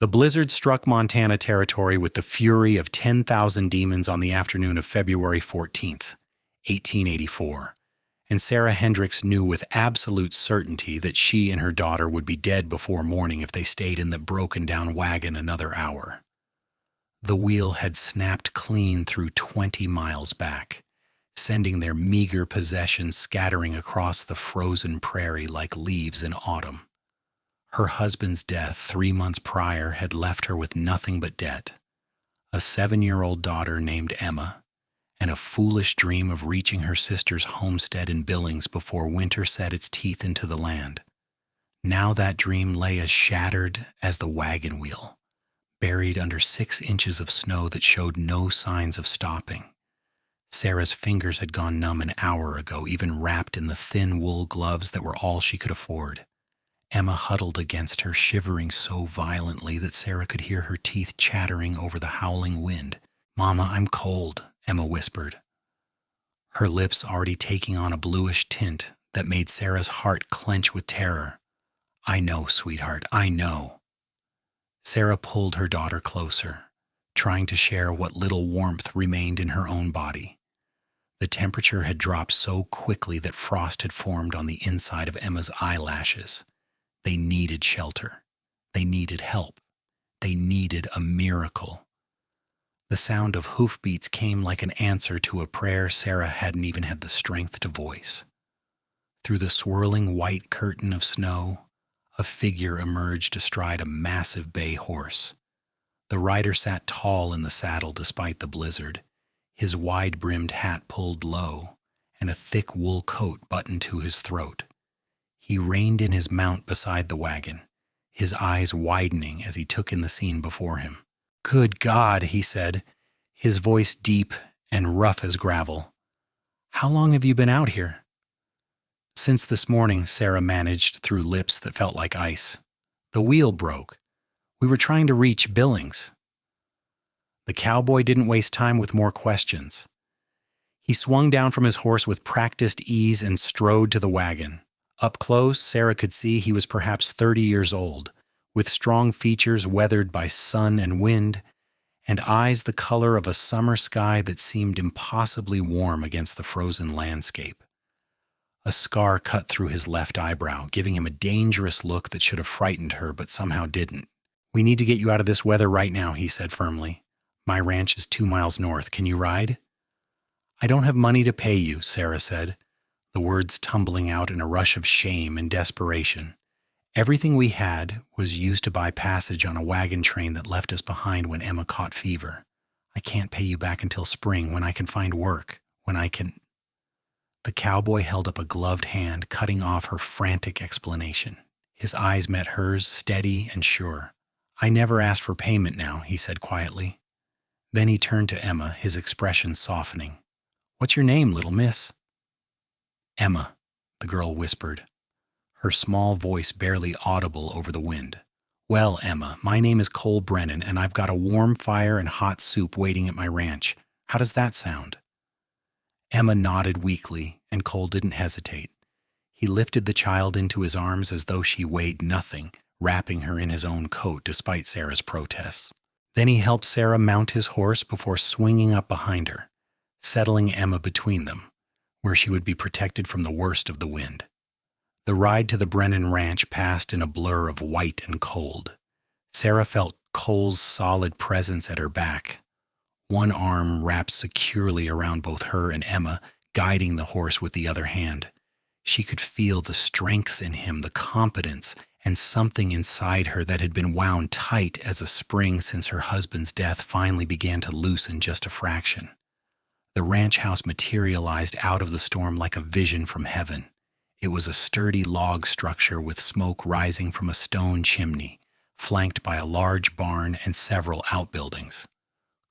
The blizzard struck Montana Territory with the fury of 10,000 demons on the afternoon of February 14th, 1884, and Sarah Hendricks knew with absolute certainty that she and her daughter would be dead before morning if they stayed in the broken-down wagon another hour. The wheel had snapped clean through 20 miles back, sending their meager possessions scattering across the frozen prairie like leaves in autumn. Her husband's death 3 months prior had left her with nothing but debt, a 7-year-old daughter named Emma, and a foolish dream of reaching her sister's homestead in Billings before winter set its teeth into the land. Now that dream lay as shattered as the wagon wheel, buried under 6 inches of snow that showed no signs of stopping. Sarah's fingers had gone numb an hour ago, even wrapped in the thin wool gloves that were all she could afford. Emma huddled against her, shivering so violently that Sarah could hear her teeth chattering over the howling wind. "Mama, I'm cold," Emma whispered, her lips already taking on a bluish tint that made Sarah's heart clench with terror. "I know, sweetheart, I know." Sarah pulled her daughter closer, trying to share what little warmth remained in her own body. The temperature had dropped so quickly that frost had formed on the inside of Emma's eyelashes. They needed shelter. They needed help. They needed a miracle. The sound of hoofbeats came like an answer to a prayer Sarah hadn't even had the strength to voice. Through the swirling white curtain of snow, a figure emerged astride a massive bay horse. The rider sat tall in the saddle despite the blizzard, his wide-brimmed hat pulled low, and a thick wool coat buttoned to his throat. He reined in his mount beside the wagon, his eyes widening as he took in the scene before him. "Good God," he said, his voice deep and rough as gravel. "How long have you been out here?" "Since this morning," Sarah managed through lips that felt like ice. "The wheel broke. We were trying to reach Billings." The cowboy didn't waste time with more questions. He swung down from his horse with practiced ease and strode to the wagon. Up close, Sarah could see he was perhaps 30 years old, with strong features weathered by sun and wind, and eyes the color of a summer sky that seemed impossibly warm against the frozen landscape. A scar cut through his left eyebrow, giving him a dangerous look that should have frightened her but somehow didn't. "We need to get you out of this weather right now," he said firmly. "My ranch is 2 miles north. Can you ride?" "I don't have money to pay you," Sarah said, the words tumbling out in a rush of shame and desperation. "Everything we had was used to buy passage on a wagon train that left us behind when Emma caught fever. I can't pay you back until spring, when I can find work, when I can—" The cowboy held up a gloved hand, cutting off her frantic explanation. His eyes met hers, steady and sure. "I never asked for payment now," he said quietly. Then he turned to Emma, his expression softening. "What's your name, little miss?" "Emma," the girl whispered, her small voice barely audible over the wind. "Well, Emma, my name is Cole Brennan, and I've got a warm fire and hot soup waiting at my ranch. How does that sound?" Emma nodded weakly, and Cole didn't hesitate. He lifted the child into his arms as though she weighed nothing, wrapping her in his own coat despite Sarah's protests. Then he helped Sarah mount his horse before swinging up behind her, settling Emma between them, where she would be protected from the worst of the wind. The ride to the Brennan ranch passed in a blur of white and cold. Sarah felt Cole's solid presence at her back, one arm wrapped securely around both her and Emma, guiding the horse with the other hand. She could feel the strength in him, the confidence, and something inside her that had been wound tight as a spring since her husband's death finally began to loosen just a fraction. The ranch house materialized out of the storm like a vision from heaven. It was a sturdy log structure with smoke rising from a stone chimney, flanked by a large barn and several outbuildings.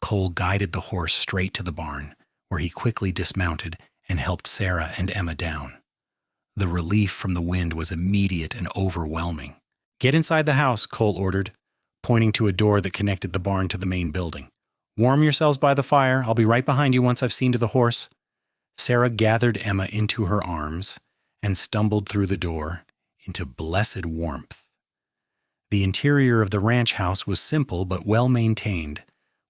Cole guided the horse straight to the barn, where he quickly dismounted and helped Sarah and Emma down. The relief from the wind was immediate and overwhelming. "Get inside the house," Cole ordered, pointing to a door that connected the barn to the main building. "Warm yourselves by the fire. I'll be right behind you once I've seen to the horse." Sarah gathered Emma into her arms and stumbled through the door into blessed warmth. The interior of the ranch house was simple but well-maintained,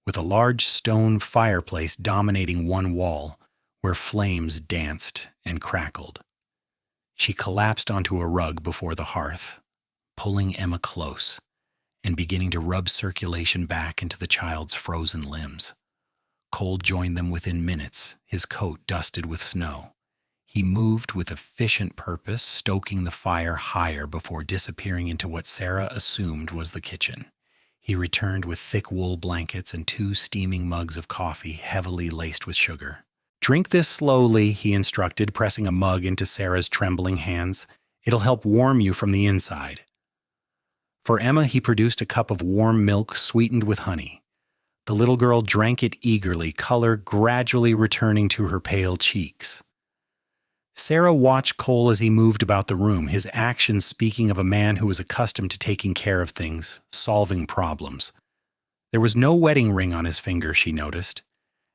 with a large stone fireplace dominating one wall, where flames danced and crackled. She collapsed onto a rug before the hearth, pulling Emma close and beginning to rub circulation back into the child's frozen limbs. Cole joined them within minutes, his coat dusted with snow. He moved with efficient purpose, stoking the fire higher before disappearing into what Sarah assumed was the kitchen. He returned with thick wool blankets and 2 steaming mugs of coffee heavily laced with sugar. "Drink this slowly," he instructed, pressing a mug into Sarah's trembling hands. "It'll help warm you from the inside." For Emma, he produced a cup of warm milk sweetened with honey. The little girl drank it eagerly, color gradually returning to her pale cheeks. Sarah watched Cole as he moved about the room, his actions speaking of a man who was accustomed to taking care of things, solving problems. There was no wedding ring on his finger, she noticed,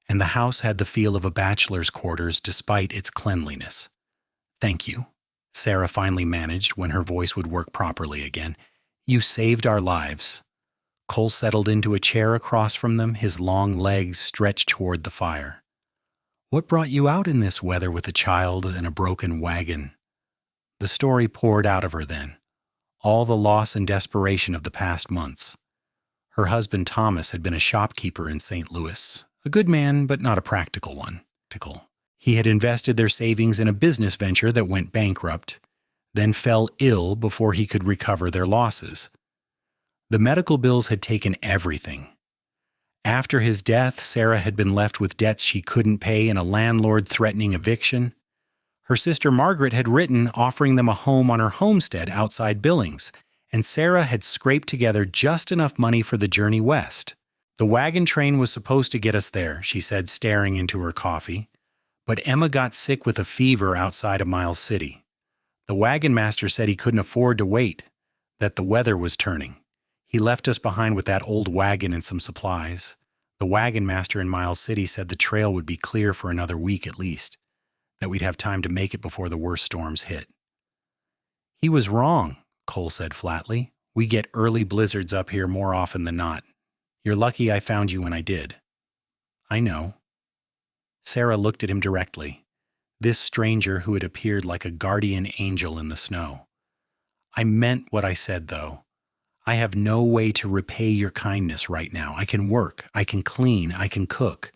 and the house had the feel of a bachelor's quarters despite its cleanliness. "Thank you," Sarah finally managed when her voice would work properly again. "You saved our lives." Cole settled into a chair across from them, his long legs stretched toward the fire. "What brought you out in this weather with a child and a broken wagon?" The story poured out of her then, all the loss and desperation of the past months. Her husband Thomas had been a shopkeeper in St. Louis, a good man but not a practical one. He had invested their savings in a business venture that went bankrupt, then fell ill before he could recover their losses. The medical bills had taken everything. After his death, Sarah had been left with debts she couldn't pay and a landlord threatening eviction. Her sister Margaret had written offering them a home on her homestead outside Billings, and Sarah had scraped together just enough money for the journey west. "The wagon train was supposed to get us there," she said, staring into her coffee. "But Emma got sick with a fever outside of Miles City. The wagon master said he couldn't afford to wait, that the weather was turning. He left us behind with that old wagon and some supplies. The wagon master in Miles City said the trail would be clear for another week at least, that we'd have time to make it before the worst storms hit." "He was wrong," Cole said flatly. "We get early blizzards up here more often than not. You're lucky I found you when I did." "I know." Sarah looked at him directly, this stranger who had appeared like a guardian angel in the snow. "I meant what I said, though. I have no way to repay your kindness right now. I can work, I can clean, I can cook,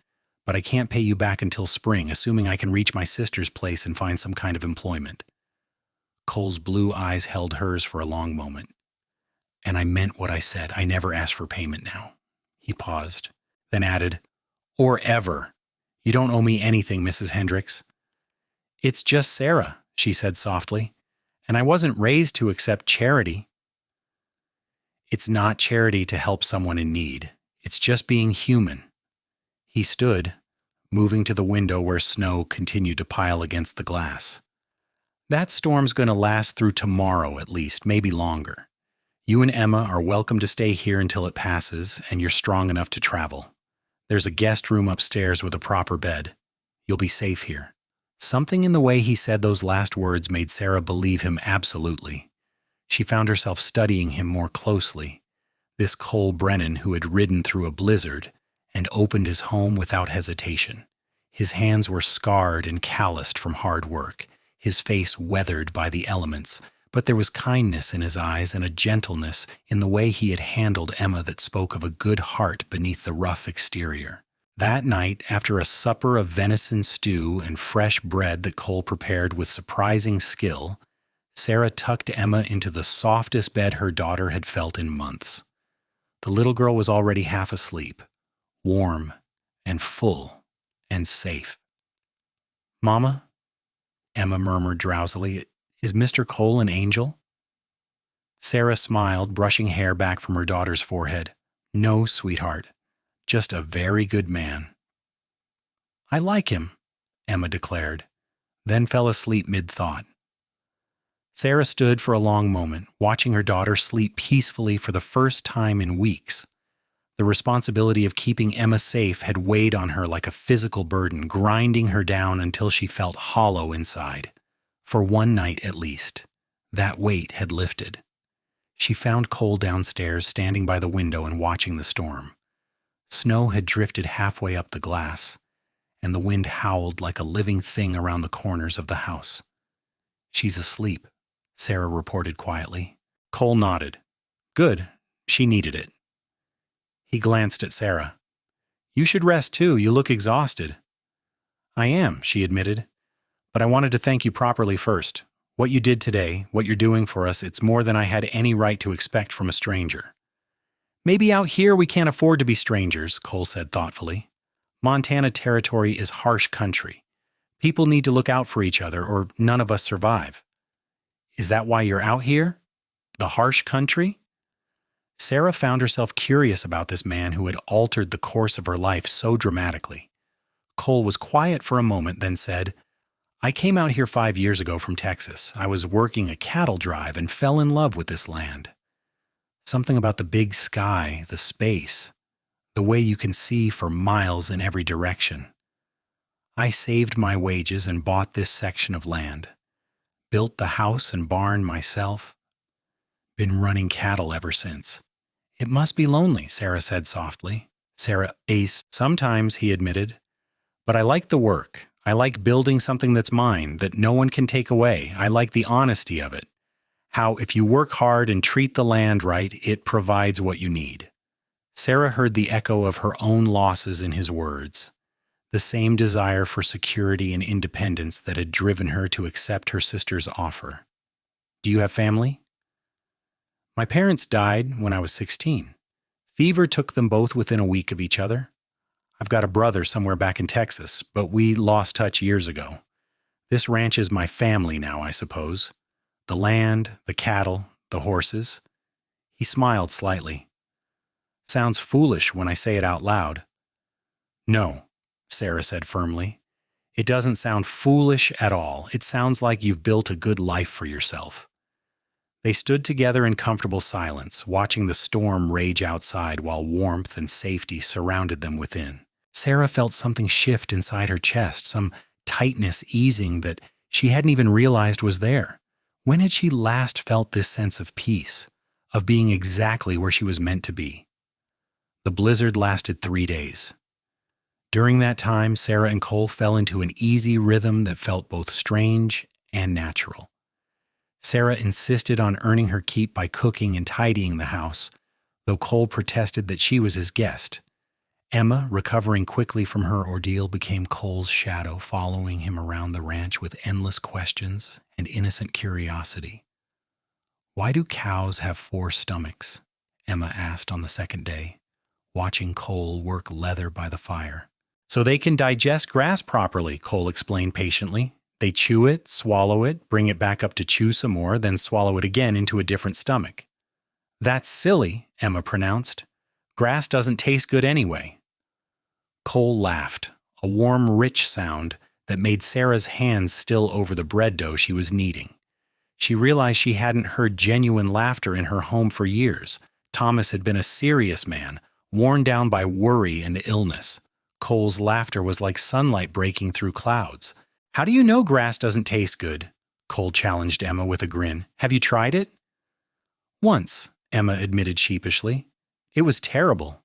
but I can't pay you back until spring, assuming I can reach my sister's place and find some kind of employment." Cole's blue eyes held hers for a long moment. "And I meant what I said. I never asked for payment now." He paused, then added, "Or ever. You don't owe me anything, Mrs. Hendricks." "It's just Sarah," she said softly, "and I wasn't raised to accept charity." "It's not charity to help someone in need. It's just being human." He stood, moving to the window where snow continued to pile against the glass. "That storm's going to last through tomorrow at least, maybe longer. You and Emma are welcome to stay here until it passes and you're strong enough to travel. There's a guest room upstairs with a proper bed. You'll be safe here." Something in the way he said those last words made Sarah believe him absolutely. She found herself studying him more closely, this Cole Brennan who had ridden through a blizzard and opened his home without hesitation. His hands were scarred and calloused from hard work, his face weathered by the elements, but there was kindness in his eyes and a gentleness in the way he had handled Emma that spoke of a good heart beneath the rough exterior. That night, after a supper of venison stew and fresh bread that Cole prepared with surprising skill, Sarah tucked Emma into the softest bed her daughter had felt in months. The little girl was already half asleep, warm and full and safe. "Mama," Emma murmured drowsily, "is Mr. Cole an angel?" Sarah smiled, brushing hair back from her daughter's forehead. "No, sweetheart, just a very good man." "I like him," Emma declared, then fell asleep mid-thought. Sarah stood for a long moment, watching her daughter sleep peacefully for the first time in weeks. The responsibility of keeping Emma safe had weighed on her like a physical burden, grinding her down until she felt hollow inside. For one night at least, that weight had lifted. She found Cole downstairs, standing by the window and watching the storm. Snow had drifted halfway up the glass, and the wind howled like a living thing around the corners of the house. "She's asleep," Sarah reported quietly. Cole nodded. "Good. She needed it." He glanced at Sarah. "You should rest too. You look exhausted." "I am," she admitted. "But I wanted to thank you properly first. What you did today, what you're doing for us, it's more than I had any right to expect from a stranger." "Maybe out here we can't afford to be strangers," Cole said thoughtfully. "Montana Territory is harsh country. People need to look out for each other, or none of us survive." "Is that why you're out here? The harsh country?" Sarah found herself curious about this man who had altered the course of her life so dramatically. Cole was quiet for a moment, then said, "I came out here 5 years ago from Texas. I was working a cattle drive and fell in love with this land. Something about the big sky, the space, the way you can see for miles in every direction. I saved my wages and bought this section of land. Built the house and barn myself. Been running cattle ever since." "It must be lonely," Sarah said softly. Sarah aced. "Sometimes," he admitted. "But I like the work. I like building something that's mine, that no one can take away. I like the honesty of it. How if you work hard and treat the land right, it provides what you need." Sarah heard the echo of her own losses in his words, the same desire for security and independence that had driven her to accept her sister's offer. "Do you have family?" "My parents died when I was 16. Fever took them both within a week of each other. I've got a brother somewhere back in Texas, but we lost touch years ago. This ranch is my family now, I suppose. The land, the cattle, the horses." He smiled slightly. "Sounds foolish when I say it out loud." "No," Sarah said firmly. "It doesn't sound foolish at all. It sounds like you've built a good life for yourself." They stood together in comfortable silence, watching the storm rage outside while warmth and safety surrounded them within. Sarah felt something shift inside her chest, some tightness easing that she hadn't even realized was there. When had she last felt this sense of peace, of being exactly where she was meant to be? The blizzard lasted 3 days. During that time, Sarah and Cole fell into an easy rhythm that felt both strange and natural. Sarah insisted on earning her keep by cooking and tidying the house, though Cole protested that she was his guest. Emma, recovering quickly from her ordeal, became Cole's shadow, following him around the ranch with endless questions and innocent curiosity. "Why do cows have 4 stomachs?" Emma asked on the second day, watching Cole work leather by the fire. "So they can digest grass properly," Cole explained patiently. "They chew it, swallow it, bring it back up to chew some more, then swallow it again into a different stomach." "That's silly," Emma pronounced. "Grass doesn't taste good anyway." Cole laughed, a warm, rich sound that made Sarah's hands still over the bread dough she was kneading. She realized she hadn't heard genuine laughter in her home for years. Thomas had been a serious man, worn down by worry and illness. Cole's laughter was like sunlight breaking through clouds. "How do you know grass doesn't taste good?" Cole challenged Emma with a grin. "Have you tried it?" "Once," Emma admitted sheepishly. "It was terrible.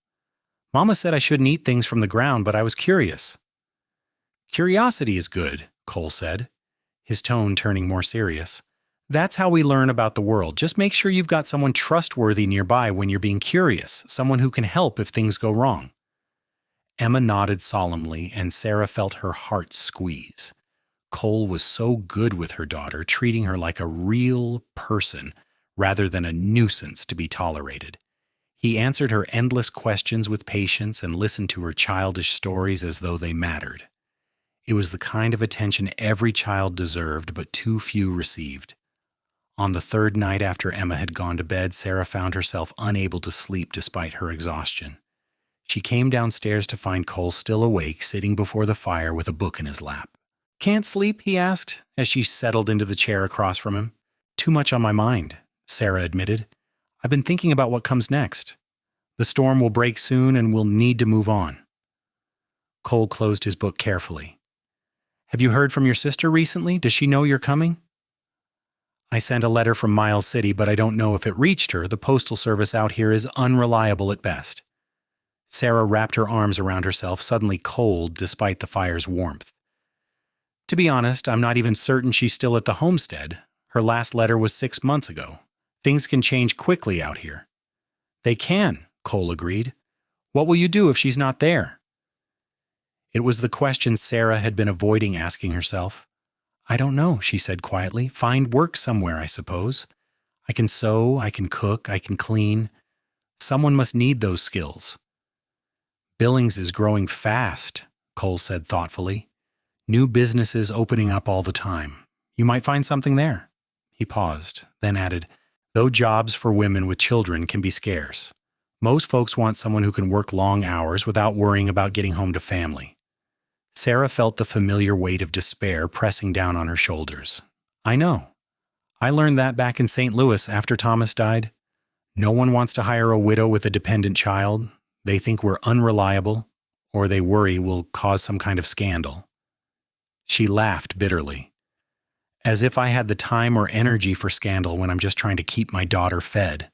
Mama said I shouldn't eat things from the ground, but I was curious." "Curiosity is good," Cole said, his tone turning more serious. "That's how we learn about the world. Just make sure you've got someone trustworthy nearby when you're being curious, someone who can help if things go wrong." Emma nodded solemnly, and Sarah felt her heart squeeze. Cole was so good with her daughter, treating her like a real person rather than a nuisance to be tolerated. He answered her endless questions with patience and listened to her childish stories as though they mattered. It was the kind of attention every child deserved, but too few received. On the 3rd night after Emma had gone to bed, Sarah found herself unable to sleep despite her exhaustion. She came downstairs to find Cole still awake, sitting before the fire with a book in his lap. "Can't sleep?" he asked, as she settled into the chair across from him. "Too much on my mind," Sarah admitted. "I've been thinking about what comes next. The storm will break soon and we'll need to move on." Cole closed his book carefully. "Have you heard from your sister recently? Does she know you're coming?" I sent a letter from Miles City, but I don't know if it reached her. The postal service out here is unreliable at best. Sarah wrapped her arms around herself, suddenly cold despite the fire's warmth. To be honest, I'm not even certain she's still at the homestead. Her last letter was 6 months ago. Things can change quickly out here. They can, Cole agreed. What will you do if she's not there? It was the question Sarah had been avoiding asking herself. I don't know, she said quietly. Find work somewhere, I suppose. I can sew, I can cook, I can clean. Someone must need those skills. Billings is growing fast, Cole said thoughtfully. New businesses opening up all the time. You might find something there. He paused, then added, though jobs for women with children can be scarce. Most folks want someone who can work long hours without worrying about getting home to family. Sarah felt the familiar weight of despair pressing down on her shoulders. I know. I learned that back in St. Louis after Thomas died. No one wants to hire a widow with a dependent child. They think we're unreliable, or they worry we'll cause some kind of scandal. She laughed bitterly. As if I had the time or energy for scandal when I'm just trying to keep my daughter fed.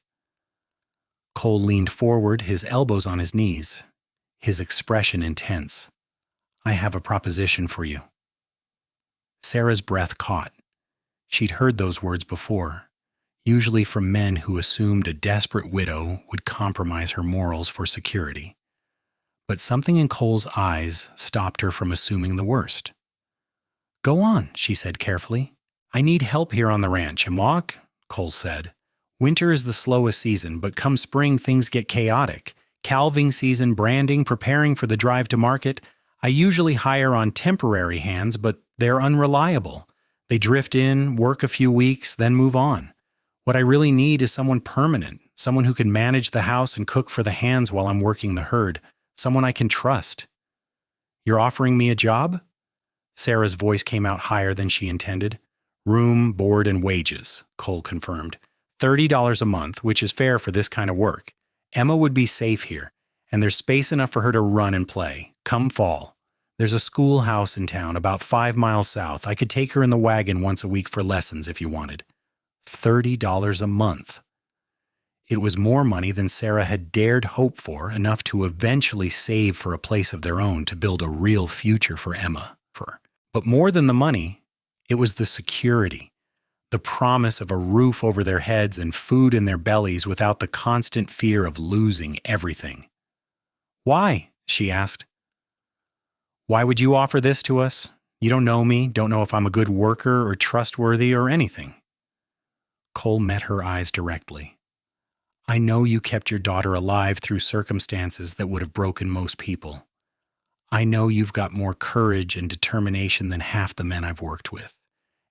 Cole leaned forward, his elbows on his knees, his expression intense. I have a proposition for you. Sarah's breath caught. She'd heard those words before, usually from men who assumed a desperate widow would compromise her morals for security. But something in Cole's eyes stopped her from assuming the worst. Go on, she said carefully. I need help here on the ranch. And walk, Cole said. Winter is the slowest season, but come spring things get chaotic. Calving season, branding, preparing for the drive to market. I usually hire on temporary hands, but they're unreliable. They drift in, work a few weeks, then move on. What I really need is someone permanent, someone who can manage the house and cook for the hands while I'm working the herd, someone I can trust. You're offering me a job? Sarah's voice came out higher than she intended. Room, board, and wages, Cole confirmed. $30 a month, which is fair for this kind of work. Emma would be safe here, and there's space enough for her to run and play. Come fall. There's a schoolhouse in town about 5 miles south. I could take her in the wagon once a week for lessons if you wanted. $30 a month. It was more money than Sarah had dared hope for, enough to eventually save for a place of their own to build a real future for Emma. But more than the money, it was the security, the promise of a roof over their heads and food in their bellies without the constant fear of losing everything. Why? She asked. Why would you offer this to us? You don't know me, don't know if I'm a good worker or trustworthy or anything. Cole met her eyes directly. I know you kept your daughter alive through circumstances that would have broken most people. I know you've got more courage and determination than half the men I've worked with.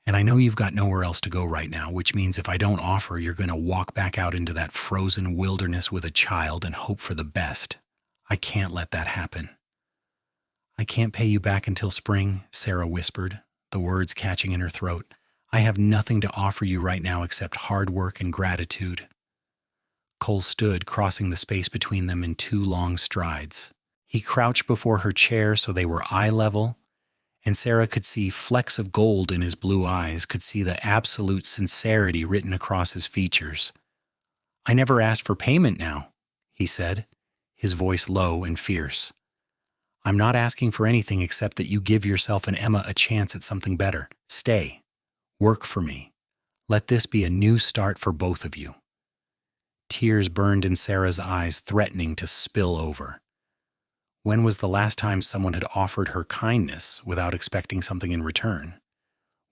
And I know you've got nowhere else to go right now, which means if I don't offer, you're going to walk back out into that frozen wilderness with a child and hope for the best. I can't let that happen. I can't pay you back until spring, Sarah whispered, the words catching in her throat. I have nothing to offer you right now except hard work and gratitude. Cole stood, crossing the space between them in 2 long strides. He crouched before her chair so they were eye level, and Sarah could see flecks of gold in his blue eyes, could see the absolute sincerity written across his features. I never asked for payment now, he said, his voice low and fierce. I'm not asking for anything except that you give yourself and Emma a chance at something better. Stay. Work for me. Let this be a new start for both of you. Tears burned in Sarah's eyes, threatening to spill over. When was the last time someone had offered her kindness without expecting something in return?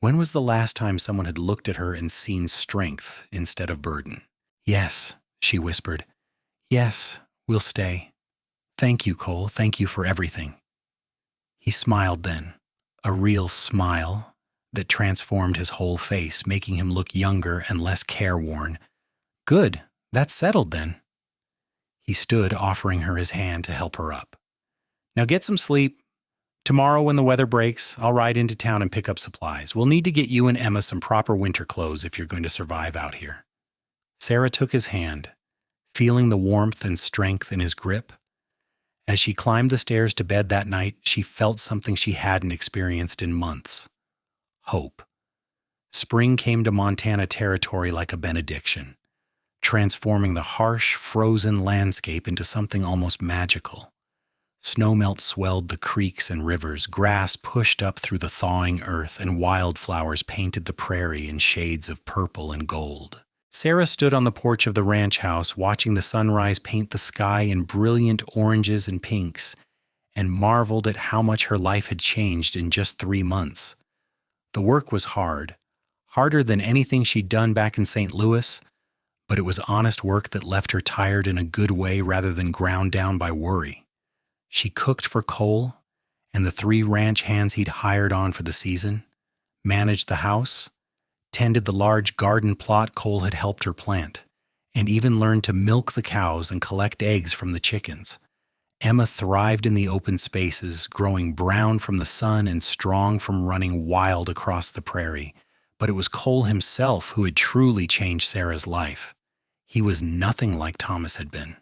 When was the last time someone had looked at her and seen strength instead of burden? Yes, she whispered. Yes, we'll stay. Thank you, Cole. Thank you for everything. He smiled then, a real smile that transformed his whole face, making him look younger and less careworn. Good, that's settled then. He stood, offering her his hand to help her up. Now get some sleep. Tomorrow when the weather breaks, I'll ride into town and pick up supplies. We'll need to get you and Emma some proper winter clothes if you're going to survive out here. Sarah took his hand, feeling the warmth and strength in his grip. As she climbed the stairs to bed that night, she felt something she hadn't experienced in months. Hope. Spring came to Montana Territory like a benediction, transforming the harsh, frozen landscape into something almost magical. Snowmelt swelled the creeks and rivers, grass pushed up through the thawing earth, and wildflowers painted the prairie in shades of purple and gold. Sarah stood on the porch of the ranch house, watching the sunrise paint the sky in brilliant oranges and pinks, and marveled at how much her life had changed in just 3 months. The work was hard, harder than anything she'd done back in St. Louis, but it was honest work that left her tired in a good way rather than ground down by worry. She cooked for Cole and the 3 ranch hands he'd hired on for the season, managed the house, tended the large garden plot Cole had helped her plant, and even learned to milk the cows and collect eggs from the chickens. Emma thrived in the open spaces, growing brown from the sun and strong from running wild across the prairie. But it was Cole himself who had truly changed Sarah's life. He was nothing like Thomas had been.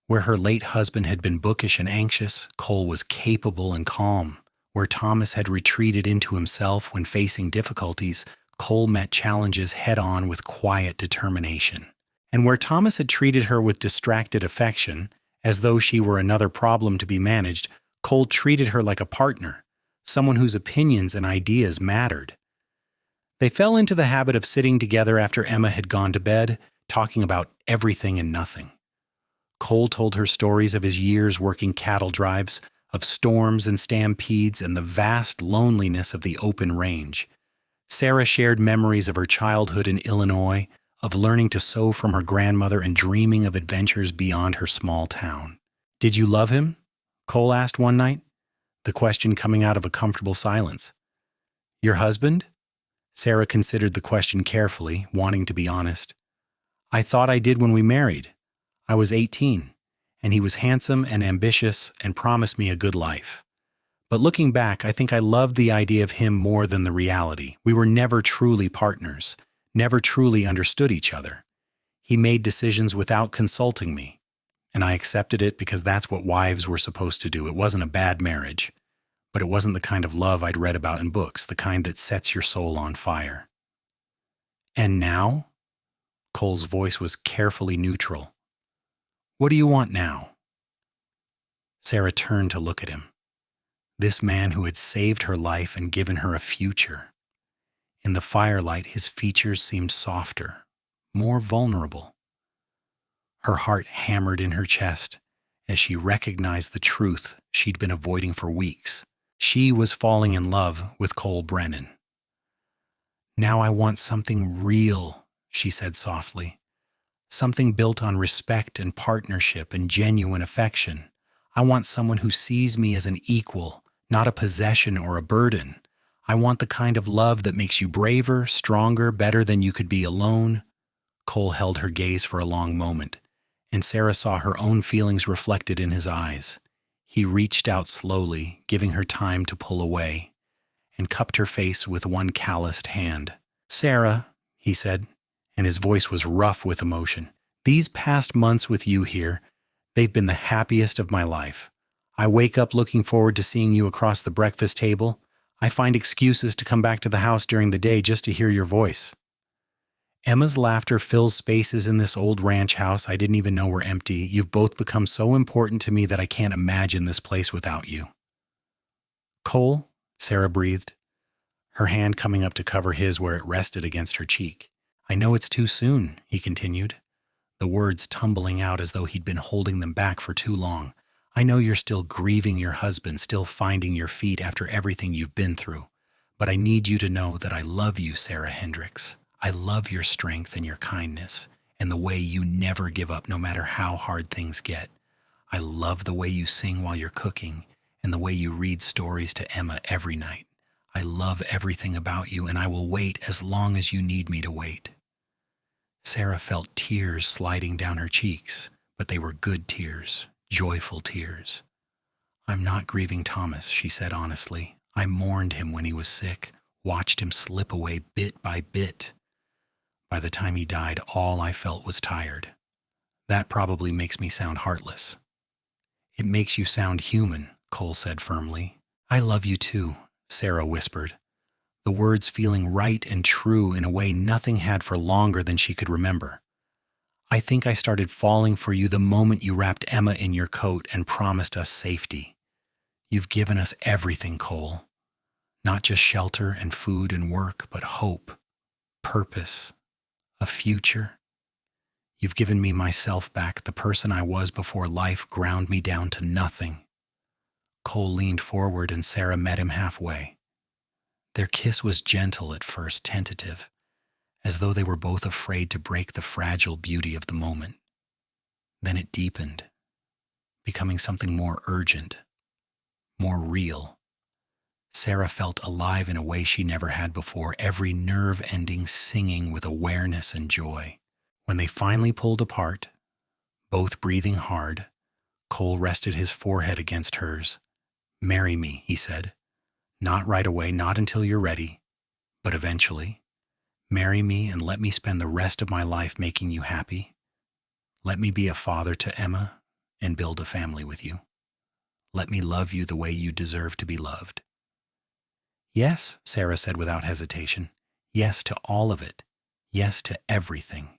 Where her late husband had been bookish and anxious, Cole was capable and calm. Where Thomas had retreated into himself when facing difficulties, Cole met challenges head-on with quiet determination. And where Thomas had treated her with distracted affection, as though she were another problem to be managed, Cole treated her like a partner, someone whose opinions and ideas mattered. They fell into the habit of sitting together after Emma had gone to bed, talking about everything and nothing. Cole told her stories of his years working cattle drives, of storms and stampedes, and the vast loneliness of the open range. Sarah shared memories of her childhood in Illinois, of learning to sew from her grandmother and dreaming of adventures beyond her small town. "Did you love him?" Cole asked one night, the question coming out of a comfortable silence. "Your husband?" Sarah considered the question carefully, wanting to be honest. "I thought I did when we married. I was 18, and he was handsome and ambitious and promised me a good life. But looking back, I think I loved the idea of him more than the reality. We were never truly partners, never truly understood each other. He made decisions without consulting me, and I accepted it because that's what wives were supposed to do. It wasn't a bad marriage, but it wasn't the kind of love I'd read about in books, the kind that sets your soul on fire." "And now?" Cole's voice was carefully neutral. "What do you want now?" Sarah turned to look at him. This man who had saved her life and given her a future. In the firelight, his features seemed softer, more vulnerable. Her heart hammered in her chest as she recognized the truth she'd been avoiding for weeks. She was falling in love with Cole Brennan. "Now I want something real," she said softly. "Something built on respect and partnership and genuine affection. I want someone who sees me as an equal, not a possession or a burden. I want the kind of love that makes you braver, stronger, better than you could be alone." Cole held her gaze for a long moment, and Sarah saw her own feelings reflected in his eyes. He reached out slowly, giving her time to pull away, and cupped her face with one calloused hand. "Sarah," he said, and his voice was rough with emotion, "these past months with you here, they've been the happiest of my life. I wake up looking forward to seeing you across the breakfast table. I find excuses to come back to the house during the day just to hear your voice." Emma's laughter fills spaces in this old ranch house I didn't even know were empty. You've both become so important to me that I can't imagine this place without you. "Cole," Sarah breathed, her hand coming up to cover his where it rested against her cheek. "I know it's too soon," he continued, the words tumbling out as though he'd been holding them back for too long. "I know you're still grieving your husband, still finding your feet after everything you've been through. But I need you to know that I love you, Sarah Hendricks. I love your strength and your kindness, and the way you never give up no matter how hard things get. I love the way you sing while you're cooking, and the way you read stories to Emma every night. I love everything about you, and I will wait as long as you need me to wait." Sarah felt tears sliding down her cheeks, but they were good tears, joyful tears. "I'm not grieving Thomas," she said honestly. "I mourned him when he was sick, watched him slip away bit by bit. By the time he died, all I felt was tired. That probably makes me sound heartless." "It makes you sound human," Cole said firmly. "I love you too," Sarah whispered, the words feeling right and true in a way nothing had for longer than she could remember. I think I started falling for you the moment you wrapped Emma in your coat and promised us safety. You've given us everything, Cole. Not just shelter and food and work, but hope, purpose, a future. You've given me myself back, the person I was before life ground me down to nothing. Cole leaned forward and Sarah met him halfway. Their kiss was gentle at first, tentative, as though they were both afraid to break the fragile beauty of the moment. Then it deepened, becoming something more urgent, more real. Sarah felt alive in a way she never had before, every nerve ending singing with awareness and joy. When they finally pulled apart, both breathing hard, Cole rested his forehead against hers. "Marry me," he said. "Not right away, not until you're ready, but eventually. Marry me and let me spend the rest of my life making you happy. Let me be a father to Emma and build a family with you. Let me love you the way you deserve to be loved." "Yes," Sarah said without hesitation. "Yes to all of it. Yes to everything."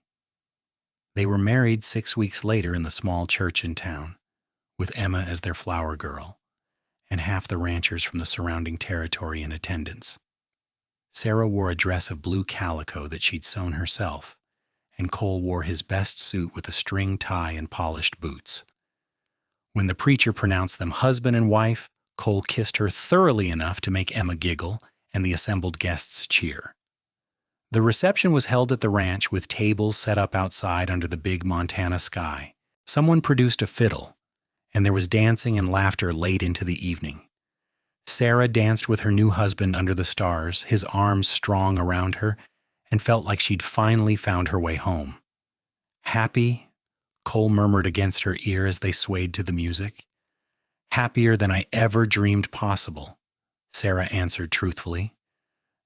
They were married 6 weeks later in the small church in town, with Emma as their flower girl, and half the ranchers from the surrounding territory in attendance. Sarah wore a dress of blue calico that she'd sewn herself, and Cole wore his best suit with a string tie and polished boots. When the preacher pronounced them husband and wife, Cole kissed her thoroughly enough to make Emma giggle and the assembled guests cheer. The reception was held at the ranch with tables set up outside under the big Montana sky. Someone produced a fiddle, and there was dancing and laughter late into the evening. Sarah danced with her new husband under the stars, his arms strong around her, and felt like she'd finally found her way home. "Happy?" Cole murmured against her ear as they swayed to the music. "Happier than I ever dreamed possible," Sarah answered truthfully.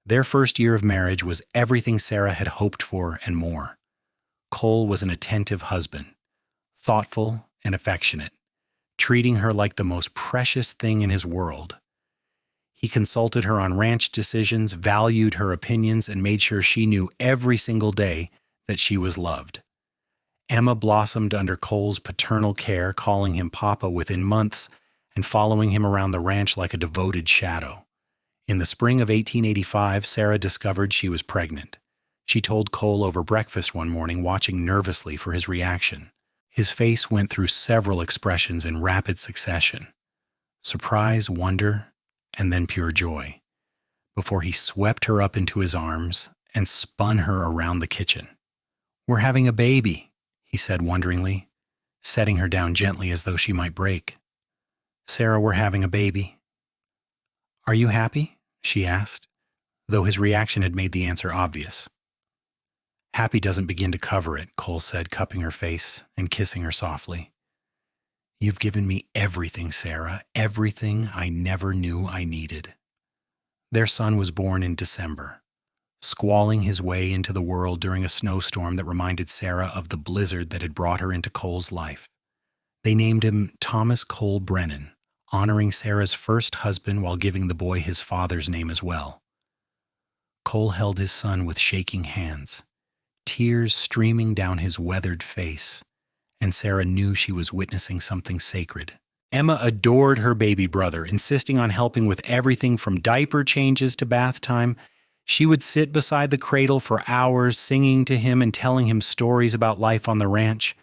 Their first year of marriage was everything Sarah had hoped for and more. Cole was an attentive husband, thoughtful and affectionate, treating her like the most precious thing in his world. He consulted her on ranch decisions, valued her opinions, and made sure she knew every single day that she was loved. Emma blossomed under Cole's paternal care, calling him Papa within months and following him around the ranch like a devoted shadow. In the spring of 1885, Sarah discovered she was pregnant. She told Cole over breakfast one morning, watching nervously for his reaction. His face went through several expressions in rapid succession: surprise, wonder, and then pure joy, before he swept her up into his arms and spun her around the kitchen. "We're having a baby," he said wonderingly, setting her down gently as though she might break. "Sarah, we're having a baby." "Are you happy?" she asked, though his reaction had made the answer obvious. "Happy doesn't begin to cover it," Cole said, cupping her face and kissing her softly. "You've given me everything, Sarah, everything I never knew I needed." Their son was born in December, squalling his way into the world during a snowstorm that reminded Sarah of the blizzard that had brought her into Cole's life. They named him Thomas Cole Brennan, honoring Sarah's first husband while giving the boy his father's name as well. Cole held his son with shaking hands, tears streaming down his weathered face, and Sarah knew she was witnessing something sacred. Emma adored her baby brother, insisting on helping with everything from diaper changes to bath time. She would sit beside the cradle for hours, singing to him and telling him stories about life on the ranch.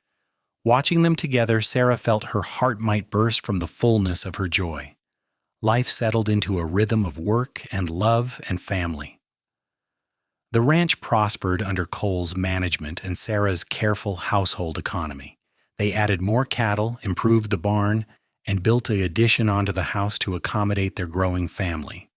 Watching them together, Sarah felt her heart might burst from the fullness of her joy. Life settled into a rhythm of work and love and family. The ranch prospered under Cole's management and Sarah's careful household economy. They added more cattle, improved the barn, and built an addition onto the house to accommodate their growing family.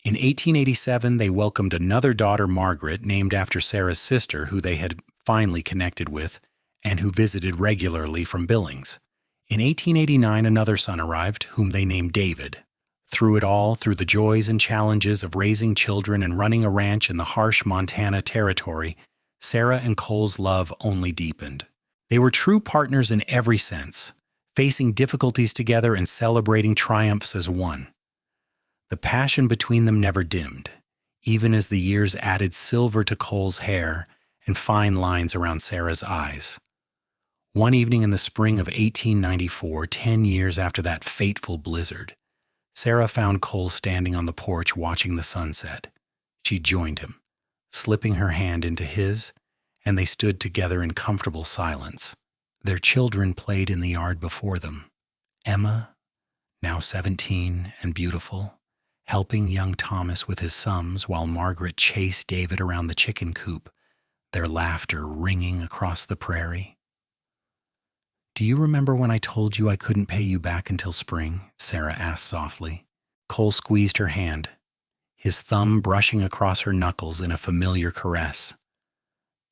In 1887, they welcomed another daughter, Margaret, named after Sarah's sister, who they had finally connected with and who visited regularly from Billings. In 1889, another son arrived, whom they named David. Through it all, through the joys and challenges of raising children and running a ranch in the harsh Montana territory, Sarah and Cole's love only deepened. They were true partners in every sense, facing difficulties together and celebrating triumphs as one. The passion between them never dimmed. even as the years added silver to Cole's hair and fine lines around Sarah's eyes. One evening in the spring of 1894, 10 years after that fateful blizzard, Sarah found Cole standing on the porch watching the sunset. She joined him, slipping her hand into his, and they stood together in comfortable silence. Their children played in the yard before them. Emma, now 17 and beautiful, helping young Thomas with his sums while Margaret chased David around the chicken coop, their laughter ringing across the prairie. "Do you remember when I told you I couldn't pay you back until spring?" Sarah asked softly. Cole squeezed her hand, his thumb brushing across her knuckles in a familiar caress.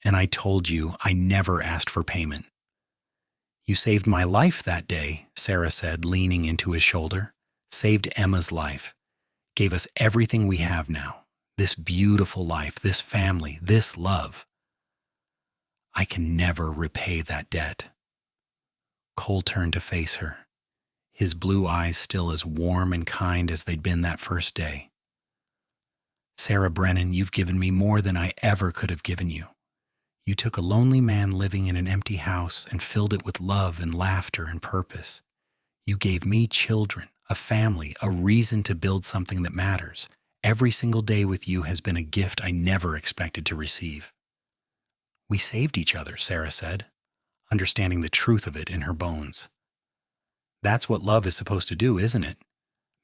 "And I told you I never asked for payment." "You saved my life that day," Sarah said, leaning into his shoulder. "Saved Emma's life. Gave us everything we have now. This beautiful life, this family, this love. I can never repay that debt." Cole turned to face her, his blue eyes still as warm and kind as they'd been that first day. "Sarah Brennan, you've given me more than I ever could have given you. You took a lonely man living in an empty house and filled it with love and laughter and purpose. You gave me children, a family, a reason to build something that matters. Every single day with you has been a gift I never expected to receive." "We saved each other," Sarah said, understanding the truth of it in her bones. "That's what love is supposed to do, isn't it?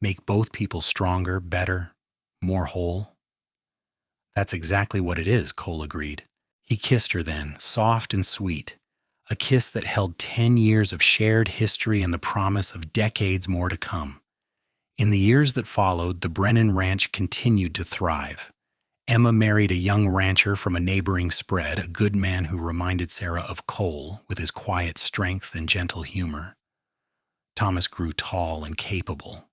Make both people stronger, better, more whole." "That's exactly what it is," Cole agreed. He kissed her then, soft and sweet, a kiss that held 10 years of shared history and the promise of decades more to come. In the years that followed, the Brennan Ranch continued to thrive. Emma married a young rancher from a neighboring spread, a good man who reminded Sarah of Cole with his quiet strength and gentle humor. Thomas grew tall and capable,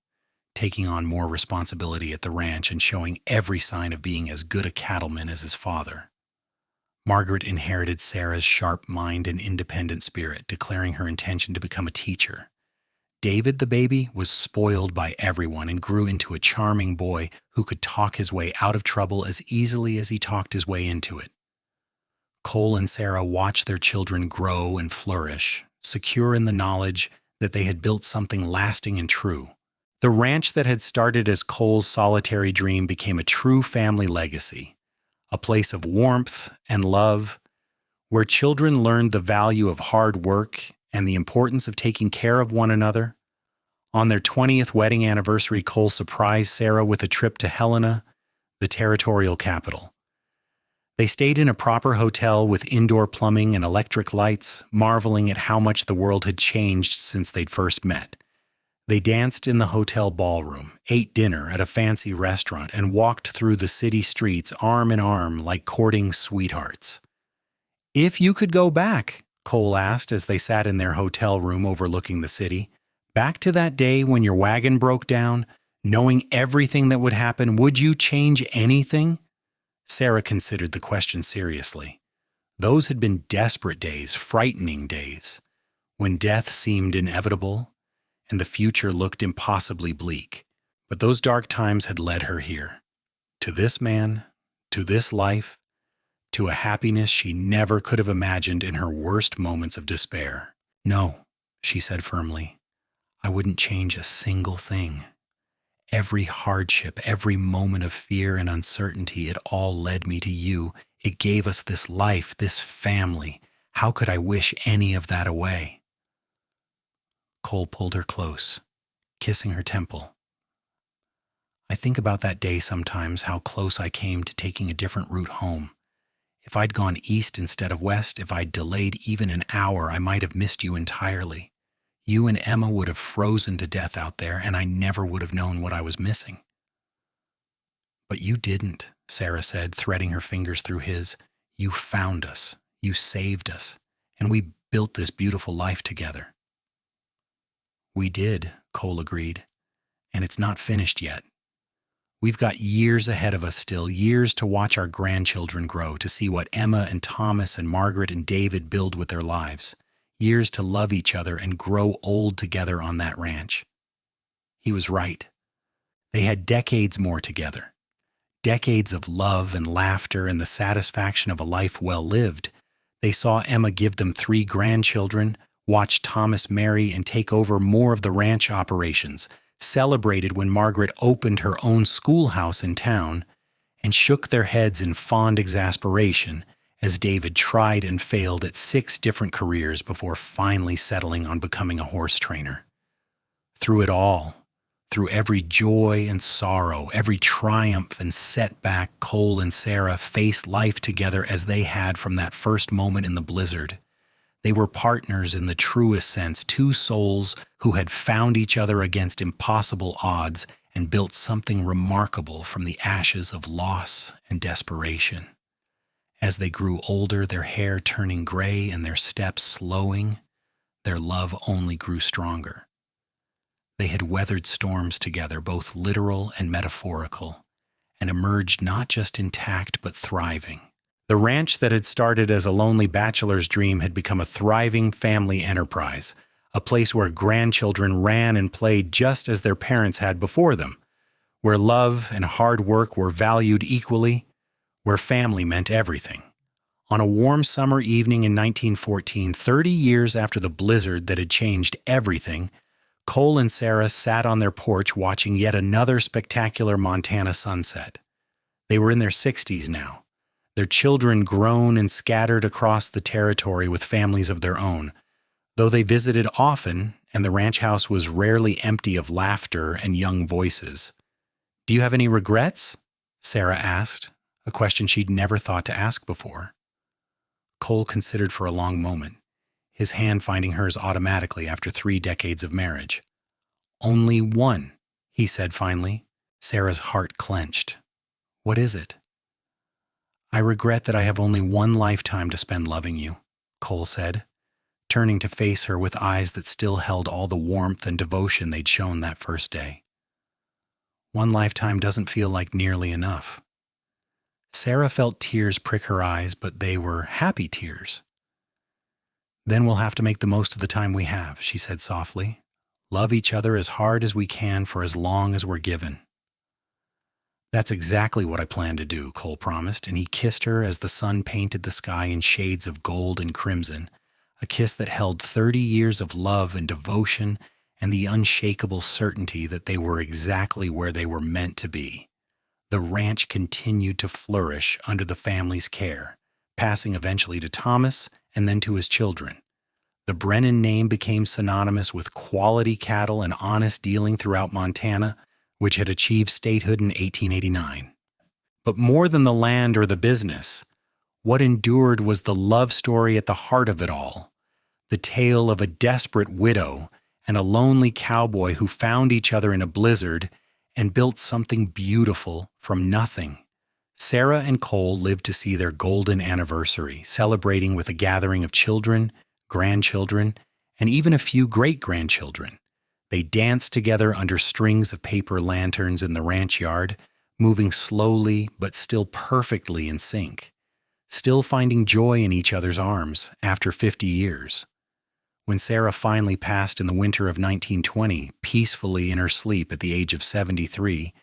taking on more responsibility at the ranch and showing every sign of being as good a cattleman as his father. Margaret inherited Sarah's sharp mind and independent spirit, declaring her intention to become a teacher. David, the baby, was spoiled by everyone and grew into a charming boy who could talk his way out of trouble as easily as he talked his way into it. Cole and Sarah watched their children grow and flourish, secure in the knowledge that they had built something lasting and true. The ranch that had started as Cole's solitary dream became a true family legacy, a place of warmth and love, where children learned the value of hard work and the importance of taking care of one another. On their 20th wedding anniversary, Cole surprised Sarah with a trip to Helena, the territorial capital. They stayed in a proper hotel with indoor plumbing and electric lights, marveling at how much the world had changed since they'd first met. They danced in the hotel ballroom, ate dinner at a fancy restaurant, and walked through the city streets arm in arm like courting sweethearts. "If you could go back," Cole asked as they sat in their hotel room overlooking the city, "back to that day when your wagon broke down, knowing everything that would happen, would you change anything?" Sarah considered the question seriously. Those had been desperate days, frightening days, when death seemed inevitable and the future looked impossibly bleak. But those dark times had led her here, to this man, to this life, to a happiness she never could have imagined in her worst moments of despair. "No," she said firmly, "I wouldn't change a single thing. Every hardship, every moment of fear and uncertainty, it all led me to you. It gave us this life, this family. How could I wish any of that away?" Cole pulled her close, kissing her temple. "I think about that day sometimes, how close I came to taking a different route home. If I'd gone east instead of west, if I'd delayed even an hour, I might have missed you entirely. You and Emma would have frozen to death out there, and I never would have known what I was missing." "But you didn't," Sarah said, threading her fingers through his. "You found us, you saved us, and we built this beautiful life together." "We did," Cole agreed, "and it's not finished yet. We've got years ahead of us still, years to watch our grandchildren grow, to see what Emma and Thomas and Margaret and David build with their lives, years to love each other and grow old together on that ranch." He was right. They had decades more together, Decades of love and laughter and the satisfaction of a life well lived. They saw Emma give them 3 grandchildren, watch Thomas marry and take over more of the ranch operations, celebrated when Margaret opened her own schoolhouse in town, and shook their heads in fond exasperation as David tried and failed at 6 different careers before finally settling on becoming a horse trainer. Through it all, through every joy and sorrow, every triumph and setback, Cole and Sarah faced life together as they had from that first moment in the blizzard. They were partners in the truest sense, 2 souls who had found each other against impossible odds and built something remarkable from the ashes of loss and desperation. As they grew older, their hair turning gray and their steps slowing, their love only grew stronger. They had weathered storms together, both literal and metaphorical, and emerged not just intact but thriving. The ranch that had started as a lonely bachelor's dream had become a thriving family enterprise, a place where grandchildren ran and played just as their parents had before them, where love and hard work were valued equally, where family meant everything. On a warm summer evening in 1914, 30 years after the blizzard that had changed everything, Cole and Sarah sat on their porch watching yet another spectacular Montana sunset. They were in their 60s now, their children grown and scattered across the territory with families of their own, though they visited often and the ranch house was rarely empty of laughter and young voices. "Do you have any regrets?" Sarah asked, a question she'd never thought to ask before. Cole considered for a long moment, his hand finding hers automatically after 3 decades of marriage. "Only one," he said finally. Sarah's heart clenched. "What is it?" "I regret that I have only one lifetime to spend loving you," Cole said, turning to face her with eyes that still held all the warmth and devotion they'd shown that first day. "One lifetime doesn't feel like nearly enough." Sarah felt tears prick her eyes, but they were happy tears. "Then we'll have to make the most of the time we have," she said softly. "Love each other as hard as we can for as long as we're given." "That's exactly what I plan to do," Cole promised, and he kissed her as the sun painted the sky in shades of gold and crimson, a kiss that held 30 years of love and devotion and the unshakable certainty that they were exactly where they were meant to be. The ranch continued to flourish under the family's care, passing eventually to Thomas and then to his children. The Brennan name became synonymous with quality cattle and honest dealing throughout Montana, which had achieved statehood in 1889. But more than the land or the business, what endured was the love story at the heart of it all, the tale of a desperate widow and a lonely cowboy who found each other in a blizzard and built something beautiful from nothing. Sarah and Cole lived to see their golden anniversary, celebrating with a gathering of children, grandchildren, and even a few great-grandchildren. They danced together under strings of paper lanterns in the ranch yard, moving slowly but still perfectly in sync, still finding joy in each other's arms after 50 years. When Sarah finally passed in the winter of 1920, peacefully in her sleep at the age of 73,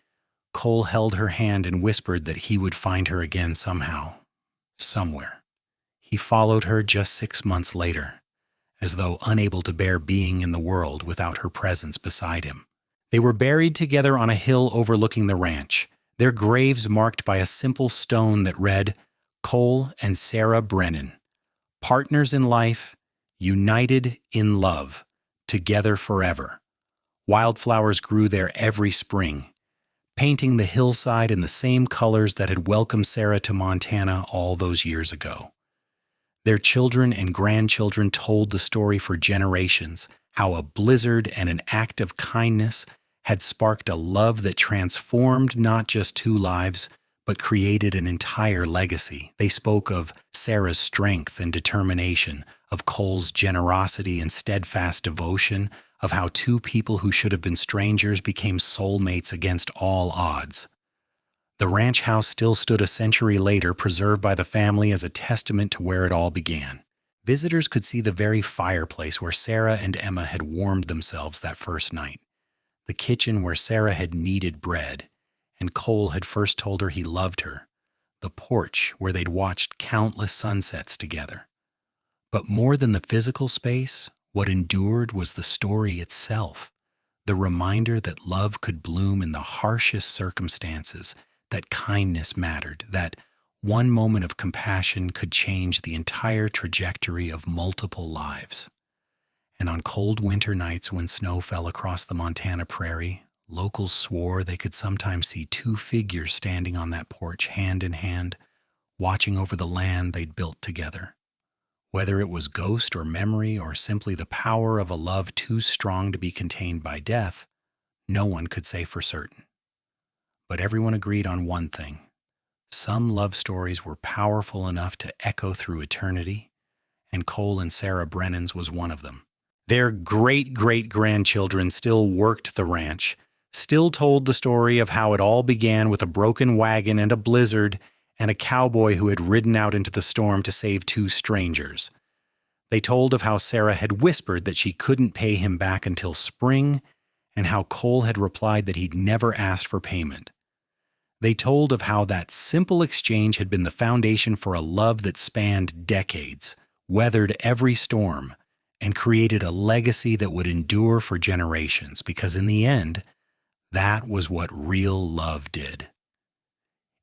Cole held her hand and whispered that he would find her again somehow, somewhere. He followed her just 6 months later, as though unable to bear being in the world without her presence beside him. They were buried together on a hill overlooking the ranch, their graves marked by a simple stone that read, "Cole and Sarah Brennan, partners in life, united in love, together forever." Wildflowers grew there every spring, painting the hillside in the same colors that had welcomed Sarah to Montana all those years ago. Their children and grandchildren told the story for generations, how a blizzard and an act of kindness had sparked a love that transformed not just 2 lives, but created an entire legacy. They spoke of Sarah's strength and determination, of Cole's generosity and steadfast devotion, of how 2 people who should have been strangers became soulmates against all odds. The ranch house still stood a century later, preserved by the family as a testament to where it all began. Visitors could see the very fireplace where Sarah and Emma had warmed themselves that first night, the kitchen where Sarah had kneaded bread, and Cole had first told her he loved her, the porch where they'd watched countless sunsets together. But more than the physical space, what endured was the story itself, the reminder that love could bloom in the harshest circumstances, that kindness mattered, that one moment of compassion could change the entire trajectory of multiple lives. And on cold winter nights when snow fell across the Montana prairie, locals swore they could sometimes see two figures standing on that porch hand in hand, watching over the land they'd built together. Whether it was ghost or memory or simply the power of a love too strong to be contained by death, no one could say for certain. But everyone agreed on one thing. Some love stories were powerful enough to echo through eternity, and Cole and Sarah Brennan's was one of them. Their great-great-grandchildren still worked the ranch, still told the story of how it all began with a broken wagon and a blizzard and a cowboy who had ridden out into the storm to save two strangers. They told of how Sarah had whispered that she couldn't pay him back until spring, and how Cole had replied that he'd never asked for payment. They told of how that simple exchange had been the foundation for a love that spanned decades, weathered every storm, and created a legacy that would endure for generations, because in the end, that was what real love did.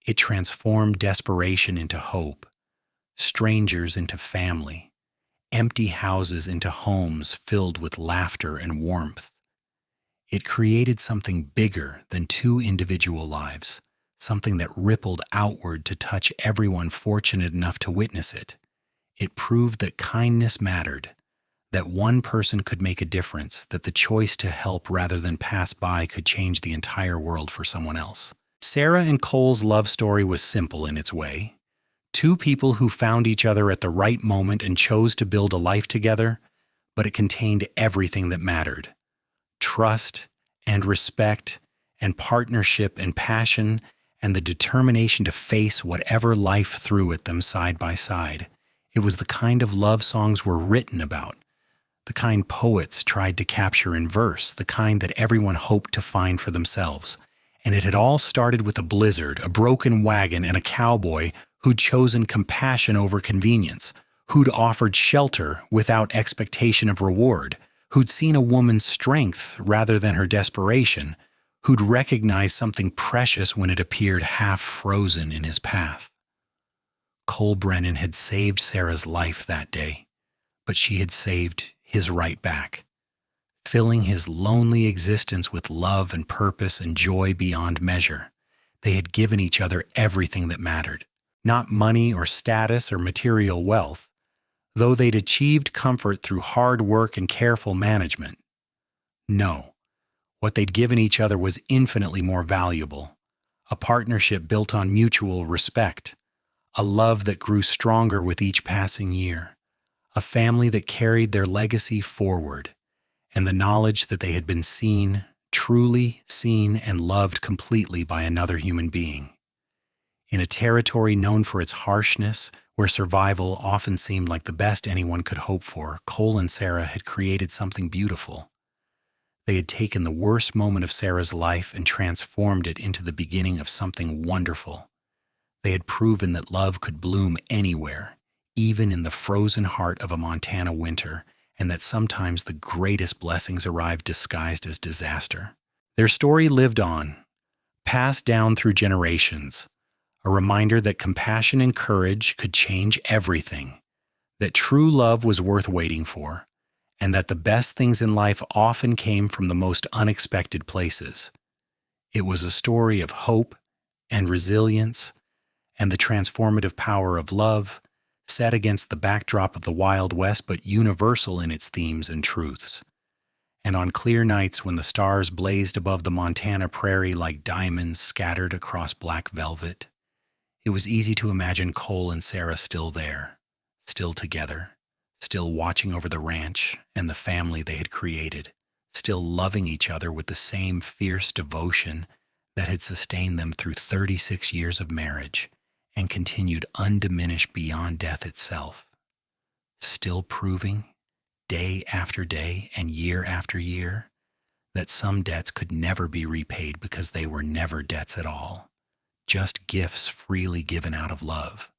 It transformed desperation into hope, strangers into family, empty houses into homes filled with laughter and warmth. It created something bigger than two individual lives, something that rippled outward to touch everyone fortunate enough to witness it. It proved that kindness mattered, that one person could make a difference, that the choice to help rather than pass by could change the entire world for someone else. Sarah and Cole's love story was simple in its way. Two people who found each other at the right moment and chose to build a life together, but it contained everything that mattered. Trust and respect and partnership and passion and the determination to face whatever life threw at them side by side. It was the kind of love songs were written about, the kind poets tried to capture in verse, the kind that everyone hoped to find for themselves. And it had all started with a blizzard, a broken wagon, and a cowboy who'd chosen compassion over convenience, who'd offered shelter without expectation of reward, who'd seen a woman's strength rather than her desperation, who'd recognized something precious when it appeared half frozen in his path. Cole Brennan had saved Sarah's life that day, but she had saved his right back, filling his lonely existence with love and purpose and joy beyond measure. They had given each other everything that mattered, not money or status or material wealth, though they'd achieved comfort through hard work and careful management. No, what they'd given each other was infinitely more valuable, a partnership built on mutual respect, a love that grew stronger with each passing year, a family that carried their legacy forward, and the knowledge that they had been seen, truly seen and loved completely by another human being. In a territory known for its harshness, where survival often seemed like the best anyone could hope for, Cole and Sarah had created something beautiful. They had taken the worst moment of Sarah's life and transformed it into the beginning of something wonderful. They had proven that love could bloom anywhere, even in the frozen heart of a Montana winter, and that sometimes the greatest blessings arrive disguised as disaster. Their story lived on, passed down through generations, a reminder that compassion and courage could change everything, that true love was worth waiting for, and that the best things in life often came from the most unexpected places. It was a story of hope and resilience and the transformative power of love, set against the backdrop of the Wild West, but universal in its themes and truths. And on clear nights when the stars blazed above the Montana prairie like diamonds scattered across black velvet, it was easy to imagine Cole and Sarah still there, still together, still watching over the ranch and the family they had created, still loving each other with the same fierce devotion that had sustained them through 36 years of marriage and continued undiminished beyond death itself, still proving, day after day and year after year, that some debts could never be repaid because they were never debts at all, just gifts freely given out of love.